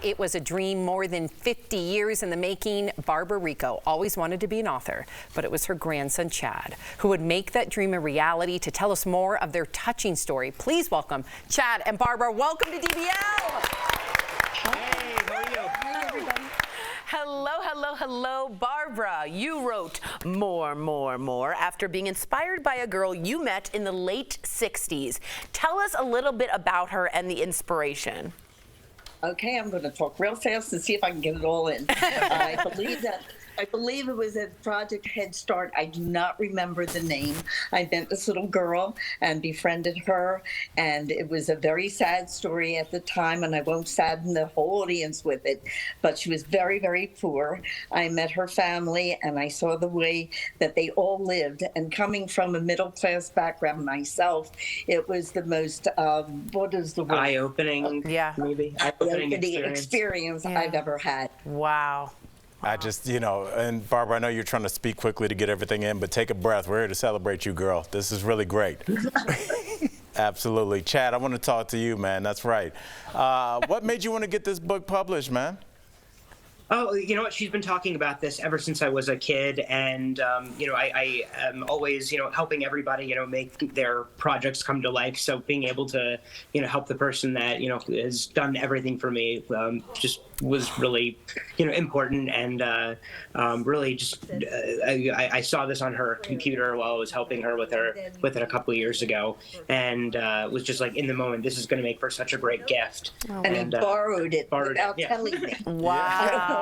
it was a dream more than 50 years in the making. Barbara Rieco always wanted to be an author, but it was her grandson, Chad, who would make that dream a reality. To tell us more of their touching story, please welcome Chad and Barbara. Welcome to DBL. Hey, how are you? Hi, everybody. Hello, hello, hello. Barbara, you wrote More after being inspired by a girl you met in the late 60s. Tell us a little bit about her and the inspiration. Okay, I'm going to talk real fast and see if I can get it all in. I believe it was at Project Head Start. I do not remember the name. I met this little girl and befriended her, and it was a very sad story at the time, and I won't sadden the whole audience with it, but she was very, very poor. I met her family, and I saw the way that they all lived, and coming from a middle-class background myself, it was the most, what is the word? Eye-opening, maybe. Eye-opening experience I've ever had. Wow. I just, and Barbara, I know you're trying to speak quickly to get everything in, but take a breath. We're here to celebrate you, girl. This is really great. Absolutely. Chad, I want to talk to you, man. That's right. What made you want to get this book published, man? Oh, you know what? She's been talking about this ever since I was a kid, and I am always, helping everybody, make their projects come to life. So being able to, help the person that has done everything for me, just was really, important, and really just I saw this on her computer while I was helping her with it a couple of years ago, and was just like, in the moment, this is going to make for such a great gift. And he borrowed it without telling me. Wow.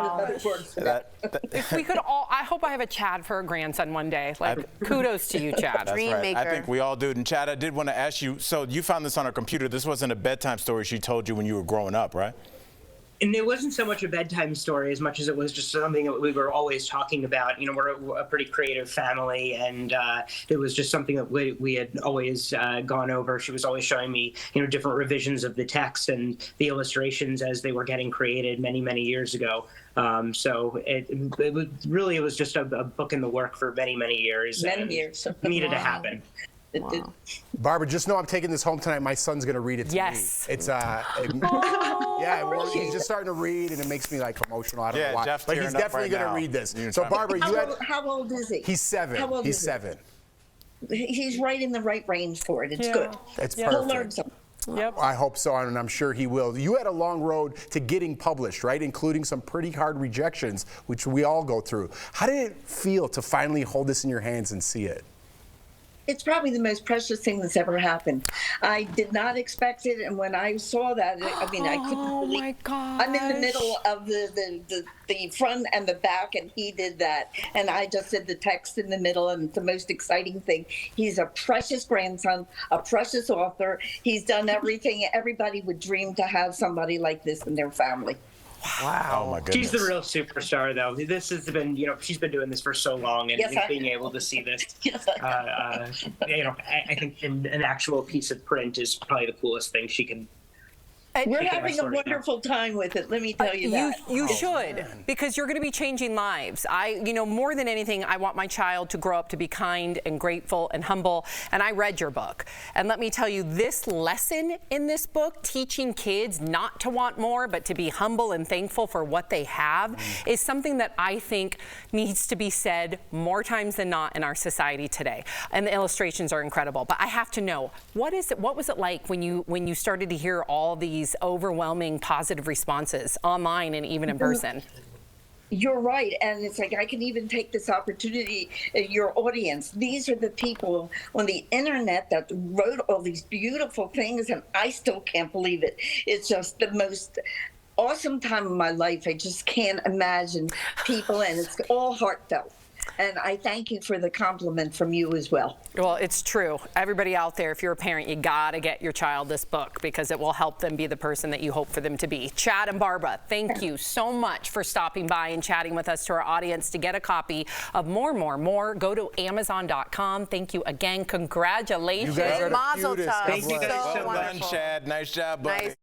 If we could all, I hope I have a Chad for a grandson one day. Kudos to you, Chad. That's right. I think we all do. And Chad, I did want to ask you, so you found this on her computer. This wasn't a bedtime story she told you when you were growing up, right? And it wasn't so much a bedtime story as much as it was just something that we were always talking about. We're a pretty creative family, and it was just something that we had always gone over. She was always showing me, different revisions of the text and the illustrations as they were getting created many, many years ago. So it was just a book in the work for many, many years. Many years. Needed to happen. Wow. Barbara, just know I'm taking this home tonight. My son's going to read it to me. It's he's just starting to read, and it makes me emotional. I don't know why. Jeff's but he's definitely going to read this. So Barbara, how old is he? He's 7. How old he's is 7. He's right in the right range for it. It's good. It's perfect. He'll learn something. Yep. I hope so, and I'm sure he will. You had a long road to getting published, right? Including some pretty hard rejections, which we all go through. How did it feel to finally hold this in your hands and see it? It's probably the most precious thing that's ever happened. I did not expect it, and when I saw that, I couldn't believe. Oh my gosh. I'm in the middle of the front and the back, and he did that, and I just did the text in the middle, and it's the most exciting thing. He's a precious grandson, a precious author. He's done everything everybody would dream to have somebody like this in their family. Wow. Oh my goodness. She's the real superstar, though. This has been, she's been doing this for so long, and being able to see this, I think an actual piece of print is probably the coolest thing she can. We're having a wonderful time with it, let me tell you that. You should, because you're going to be changing lives. More than anything, I want my child to grow up to be kind and grateful and humble, and I read your book. And let me tell you, this lesson in this book, teaching kids not to want more, but to be humble and thankful for what they have, is something that I think needs to be said more times than not in our society today. And the illustrations are incredible. But I have to know, what was it like when you started to hear all these overwhelming positive responses online and even in person? You're right, and it's like I can even take this opportunity, your audience, these are the people on the internet that wrote all these beautiful things, and I still can't believe it. It's just the most awesome time of my life. I just can't imagine people, and it's all heartfelt. And I thank you for the compliment from you as well. Well, it's true. Everybody out there, if you're a parent, you gotta get your child this book because it will help them be the person that you hope for them to be. Chad and Barbara, thank you so much for stopping by and chatting with us. To our audience, to get a copy of More, go to Amazon.com. Thank you again. Congratulations. You guys are the Mazel cutest. tov. Thank you guys so Well done, much. Chad. Nice job, buddy. Nice.